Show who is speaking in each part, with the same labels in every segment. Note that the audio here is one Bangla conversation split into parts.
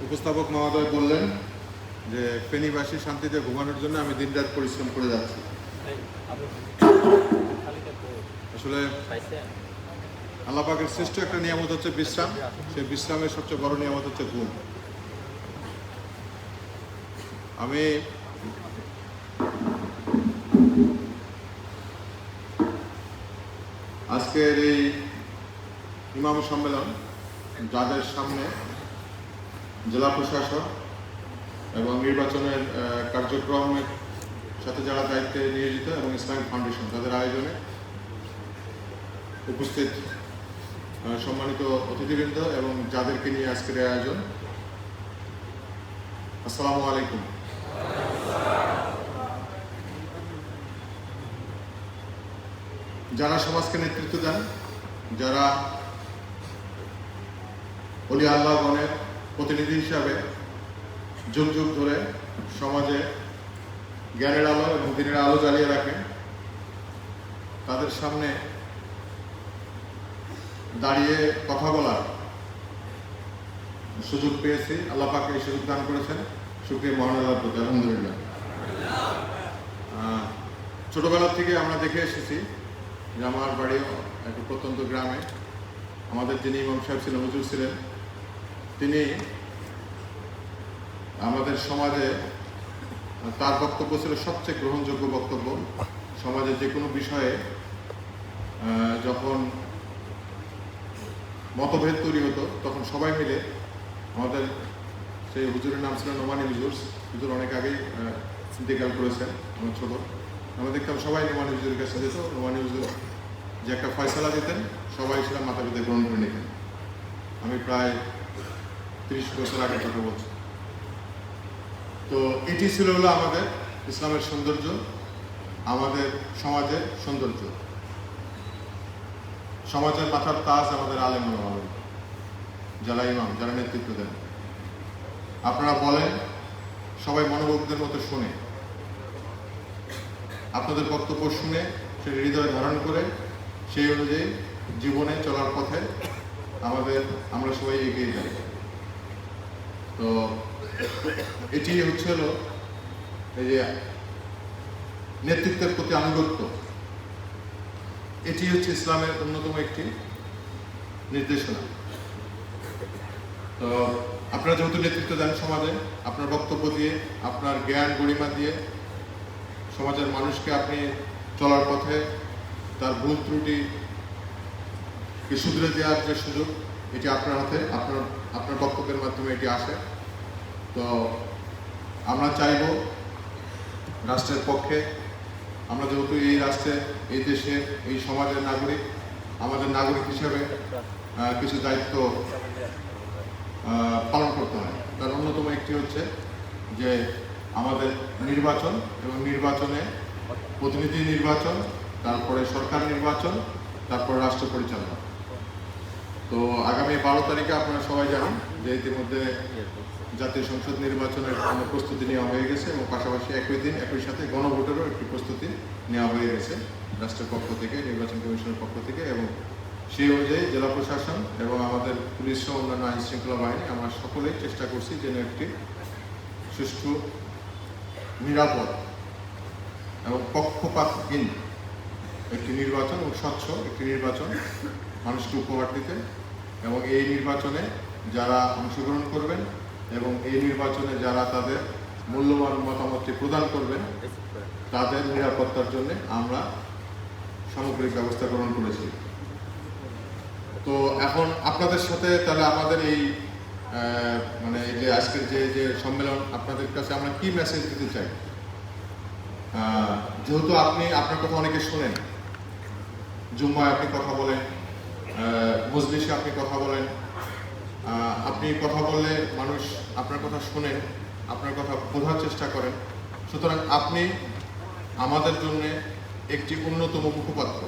Speaker 1: উপস্থাপক মহোদয় বললেন যে ফেনীবাসী শান্তিতে ঘুমানোর জন্য আমি দিনরাত পরিশ্রম করে যাচ্ছি। আসলে আল্লাহ পাকের শ্রেষ্ঠ একটা নিয়ামত হচ্ছে বিশ্রাম। সেই বিশ্রামের সবচেয়ে বড় নিয়ামত হচ্ছে ঘুম। আমি আজকের এই ইমাম সম্মেলন যাদের সামনে জেলা প্রশাসক এবং নির্বাচনের কার্যক্রমের সাথে যারা দায়িত্বে নিয়োজিত এবং ইসলামিক ফাউন্ডেশন তাদের আয়োজনে উপস্থিত সম্মানিত অতিথিবৃন্দ এবং যাদেরকে নিয়ে আজকের আয়োজন, আসসালামু আলাইকুম। যারা সমাজকে নেতৃত্ব দেন, যারা ওলি আল্লাহগণের প্রতিনিধি হিসাবে যুগ যুগ ধরে সমাজে জ্ঞানের আলো এবং দিনের আলো জ্বালিয়ে রাখেন, তাদের সামনে দাঁড়িয়ে কথা বলার সুযোগ পেয়েছি। আল্লাহ পাক এই সুযোগ দান করেছেন, শুকরিয়া মহান আল্লাহর প্রতি, আলহামদুলিল্লাহ। ছোটবেলা থেকে আমরা দেখে এসেছি যে আমার বাড়ি একটা প্রত্যন্ত গ্রামে আমাদের যিনি ইমাম সাহেব ছিলেন, হুজুর ছিলেন, তিনি আমাদের সমাজে তার বক্তব্য ছিল সবচেয়ে গ্রহণযোগ্য বক্তব্য। সমাজে যে কোনো বিষয়ে যখন মতভেদ তৈরি হতো তখন সবাই মিলে, আমাদের সেই হুজুরের নাম ছিল নোমানি হুজুর। হুজুর অনেক আগেই ইন্তেকাল করেছেন, আমার ছোট। আমরা দেখতাম সবাই নোমানি হুজুরের কাছে যেত। নোমানি হুজুর যে একটা ফয়সালা দিতেন, সবাই সেটা মাথা পিঠে গ্রহণ করে নিতেন। আমি প্রায় 30 বছর আগের কথা বলছি। তো এটি ছিল হলো আমাদের ইসলামের সৌন্দর্য, আমাদের সমাজের সৌন্দর্য। সমাজের মাথার তাজ আমাদের আলেম ওলামা, যারা ইমাম, যারা নেতৃত্ব দেন। আপনারা বলেন, সবাই মনোভক্তের মতো শুনে, আপনাদের বক্তব্য শুনে সে হৃদয়ে ধারণ করে সেই অনুযায়ী জীবনে চলার পথে আমরা সবাই এগিয়ে যাই। তো এটি হচ্ছে হলো এই যে নেতৃত্বের প্রতি আনুগত্য, এটি হচ্ছে ইসলামের অন্যতম একটি নির্দেশনা। তো আপনারা যেহেতু নেতৃত্ব দেন সমাজে, আপনার বক্তব্য দিয়ে, আপনার জ্ঞান গরিমা দিয়ে সমাজের মানুষকে আপনি চলার পথে তার ভুল ত্রুটি শুধরে দেওয়ার যে সুযোগ, এটি আপনার হাতে, আপনার বক্তব্যের মাধ্যমে এটি আসে। তো আমরা চাইব রাষ্ট্রের পক্ষে, আমরা যেহেতু এই রাষ্ট্রে, এই দেশের, এই সমাজের নাগরিক, আমাদের নাগরিক হিসেবে কিছু দায়িত্ব পালন করতে হয়। তার অন্যতম একটি হচ্ছে যে আমাদের নির্বাচন, এবং নির্বাচনে প্রতিনিধি নির্বাচন, তারপরে সরকার নির্বাচন, তারপরে রাষ্ট্র পরিচালনা। তো আগামী 12 তারিখে আপনারা সবাই জানেন যে ইতিমধ্যে জাতীয় সংসদ নির্বাচনের প্রস্তুতি নেওয়া হয়ে গেছে, এবং পাশাপাশি একই সাথে গণভোটেরও একটি প্রস্তুতি নেওয়া হয়ে গেছে রাষ্ট্রের পক্ষ থেকে, নির্বাচন কমিশনের পক্ষ থেকে। এবং সেই অনুযায়ী জেলা প্রশাসন এবং আমাদের পুলিশ সহ অন্যান্য আইন শৃঙ্খলা বাহিনী, আমরা সকলেই চেষ্টা করছি যেন একটি সুষ্ঠু, নিরাপদ এবং পক্ষপাতহীন একটি নির্বাচন এবং স্বচ্ছ একটি নির্বাচন মানুষকে উপহার দিতে, এবং এই নির্বাচনে যারা অংশগ্রহণ করবেন এবং এই নির্বাচনে যারা তাদের মূল্যবান মতামতটি প্রদান করবেন, তাদের নিরাপত্তার জন্য আমরা সামগ্রিক ব্যবস্থা গ্রহণ করেছি। তো এখন আপনাদের সাথে তাহলে আমাদের এই মানে এই যে আজকের যে সম্মেলন, আপনাদের কাছে আমরা কি মেসেজ দিতে চাই? যেহেতু আপনার কথা অনেকে শোনেন, জুম্মায় আপনি কথা বলেন, মজলিসে আপনি কথা বলেন, আপনি কথা বললে মানুষ আপনার কথা শোনেন, আপনার কথা বোঝার চেষ্টা করেন। সুতরাং আপনি আমাদের জন্য একটি অন্যতম মুখপাত্র।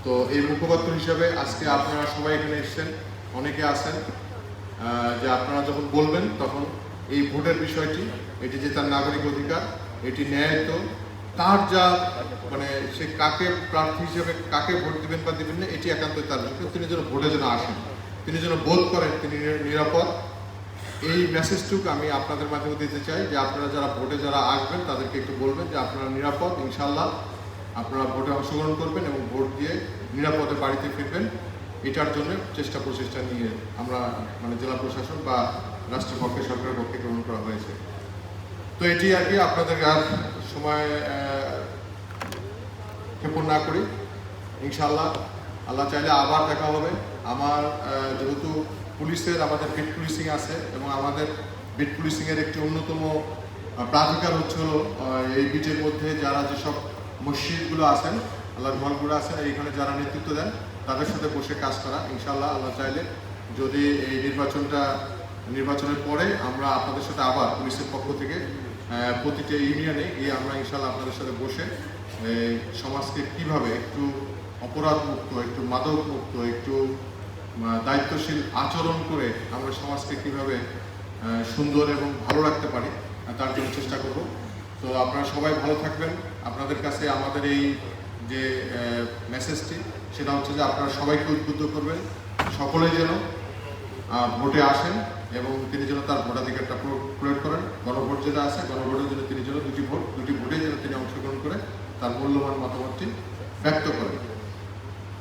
Speaker 1: তো এই মুখপাত্র হিসাবে আজকে আপনারা সবাই এখানে এসেছেন, অনেকে আছেন যে আপনারা যখন বলবেন তখন এই ভোটের বিষয়টি, এটি যে তার নাগরিক অধিকার, এটি ন্যায়িত তার যা মানে সে কাকে প্রার্থী হিসেবে কাকে ভোট দিবেন বা দিবেন না এটি একান্তই তার যোগ্য। তিনি যেন ভোটে যেন আসেন, তিনি যেন বোধ করেন তিনি নিরাপদ। এই মেসেজটুকু আমি আপনাদের মাধ্যমে দিতে চাই যে আপনারা যারা ভোটে যারা আসবেন তাদেরকে একটু বলবেন যে আপনারা নিরাপদ, ইনশাল্লাহ আপনারা ভোটে অংশগ্রহণ করবেন এবং ভোট দিয়ে নিরাপদে বাড়িতে ফিরবেন। এটার জন্য চেষ্টা প্রচেষ্টা নিয়ে আমরা মানে জেলা প্রশাসন বা রাষ্ট্রের পক্ষে সরকারের পক্ষে গ্রহণ করা হয়েছে। তো এটি আর কি, আপনাদের আর সময় ক্ষেপণ না করি, ইনশাল্লাহ আল্লাহ চাইলে আবার দেখা হবে। আমার যেহেতু পুলিশের আমাদের বিট পুলিশিং আছে এবং আমাদের বিট পুলিশিংয়ের একটি অন্যতম প্রাধিকার হচ্ছে হলো এই বিটের মধ্যে যারা যেসব মসজিদগুলো আছেন, আল্লাহর ঘরগুলো আছেন, এইখানে যারা নেতৃত্ব দেন তাদের সাথে বসে কাজ করা। ইনশাল্লাহ আল্লাহ চাইলে যদি এই নির্বাচনের পরে আমরা আপনাদের সাথে আবার পুলিশের পক্ষ থেকে প্রতিটা ইউনিয়নে গিয়ে আমরা ইনশাল্লাহ আপনাদের সাথে বসে সমাজকে কিভাবে একটু অপরাধ মুক্ত, একটু মাদক মুক্ত, একটু দায়িত্বশীল আচরণ করে আমরা সমাজকে কিভাবে সুন্দর এবং ভালো রাখতে পারি তার জন্য চেষ্টা করব। তো আপনারা সবাই ভালো থাকবেন। আপনাদের কাছে আমাদের এই যে মেসেজটি সেটা হচ্ছে যে আপনারা সবাইকে উদ্বুদ্ধ করবেন, সকলেই যেন ভোটে আসেন এবং তিনি যেন তার ভোটাধিকারটা প্রয়োগ করেন। গণভোট যেটা আছে, গণভোটের জন্য তিনি যেন দুটি ভোটে যেন তিনি অংশগ্রহণ করে তার মূল্যবান মতামতটি ব্যক্ত করেন।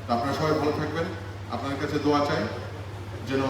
Speaker 1: তো আপনারা সবাই ভালো থাকবেন। আপনাদের কাছে দোয়া চাই যেন